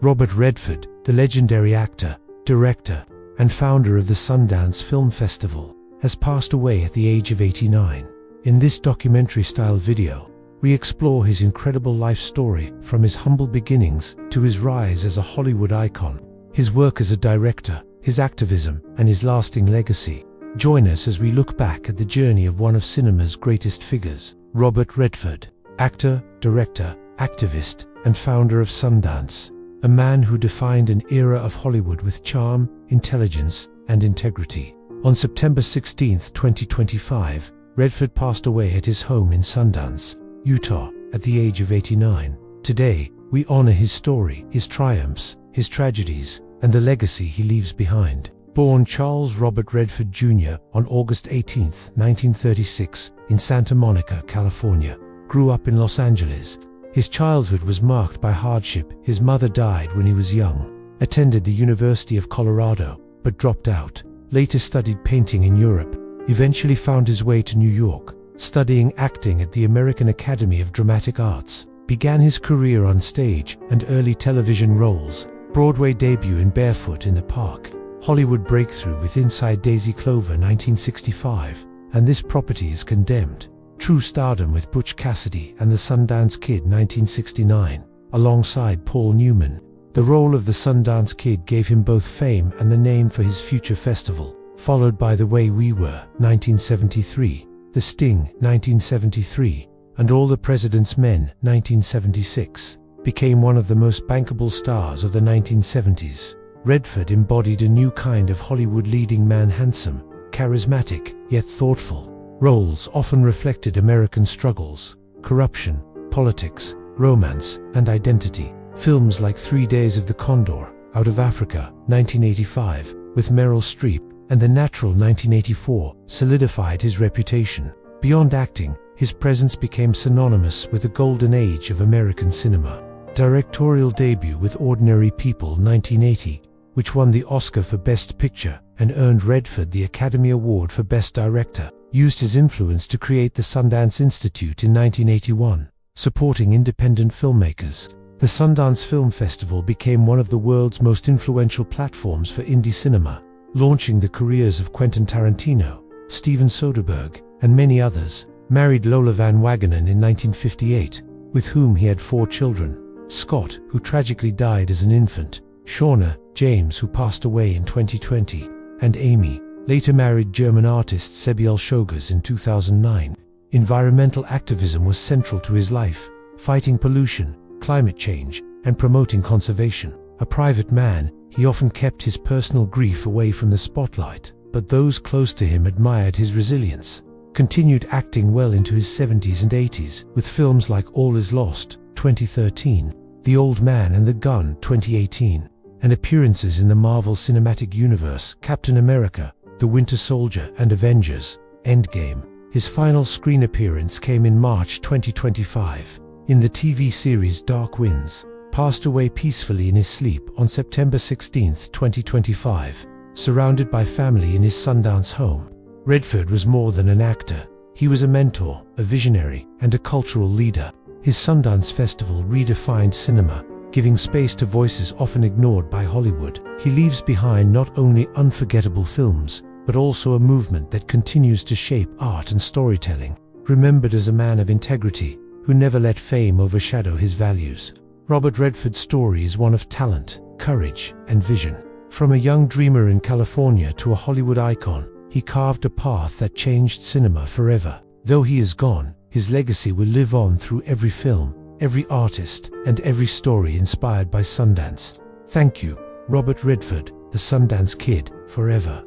Robert Redford, the legendary actor, director, and founder of the Sundance Film Festival, has passed away at the age of 89. In this documentary-style video, we explore his incredible life story from his humble beginnings to his rise as a Hollywood icon, his work as a director, his activism, and his lasting legacy. Join us as we look back at the journey of one of cinema's greatest figures, Robert Redford, actor, director, activist, and founder of Sundance, a man who defined an era of Hollywood with charm, intelligence, and integrity. On September 16, 2025, Redford passed away at his home in Sundance, Utah, at the age of 89. Today, we honor his story, his triumphs, his tragedies, and the legacy he leaves behind. Born Charles Robert Redford Jr. on August 18, 1936, in Santa Monica, California, grew up in Los Angeles. His childhood was marked by hardship. His mother died when he was young, attended the University of Colorado, but dropped out. Later studied painting in Europe, eventually found his way to New York, studying acting at the American Academy of Dramatic Arts. Began his career on stage and early television roles, Broadway debut in Barefoot in the Park, Hollywood breakthrough with Inside Daisy Clover 1965, and This Property is Condemned. True stardom with Butch Cassidy and the Sundance Kid 1969, alongside Paul Newman. The role of the Sundance Kid gave him both fame and the name for his future festival, followed by The Way We Were 1973, The Sting 1973, and All the President's Men 1976, became one of the most bankable stars of the 1970s. Redford embodied a new kind of Hollywood leading man, handsome, charismatic, yet thoughtful. Roles often reflected American struggles, corruption, politics, romance, and identity. Films like 3 Days of the Condor, Out of Africa, 1985, with Meryl Streep, and The Natural 1984, solidified his reputation. Beyond acting, his presence became synonymous with the golden age of American cinema. Directorial debut with Ordinary People 1980, which won the Oscar for Best Picture and earned Redford the Academy Award for Best Director, used his influence to create the Sundance Institute in 1981, supporting independent filmmakers. The Sundance Film Festival became one of the world's most influential platforms for indie cinema, launching the careers of Quentin Tarantino, Steven Soderbergh, and many others. Married Lola Van Wagenen in 1958, with whom he had 4 children. Scott, who tragically died as an infant, Shauna, James, who passed away in 2020, and Amy, later married German artist Sebiel Shogers in 2009. Environmental activism was central to his life, fighting pollution, climate change, and promoting conservation. A private man, he often kept his personal grief away from the spotlight, but those close to him admired his resilience. Continued acting well into his 70s and 80s, with films like All Is Lost, 2013, The Old Man and the Gun, 2018, and appearances in the Marvel Cinematic Universe, Captain America, The Winter Soldier, and Avengers: Endgame. His final screen appearance came in March 2025, in the TV series Dark Winds. Passed away peacefully in his sleep on September 16, 2025, surrounded by family in his Sundance home. Redford was more than an actor. He was a mentor, a visionary, and a cultural leader. His Sundance Festival redefined cinema, giving space to voices often ignored by Hollywood. He leaves behind not only unforgettable films, but also a movement that continues to shape art and storytelling. Remembered as a man of integrity, who never let fame overshadow his values. Robert Redford's story is one of talent, courage, and vision. From a young dreamer in California to a Hollywood icon, he carved a path that changed cinema forever. Though he is gone, his legacy will live on through every film, every artist, and every story inspired by Sundance. Thank you, Robert Redford, the Sundance Kid, forever.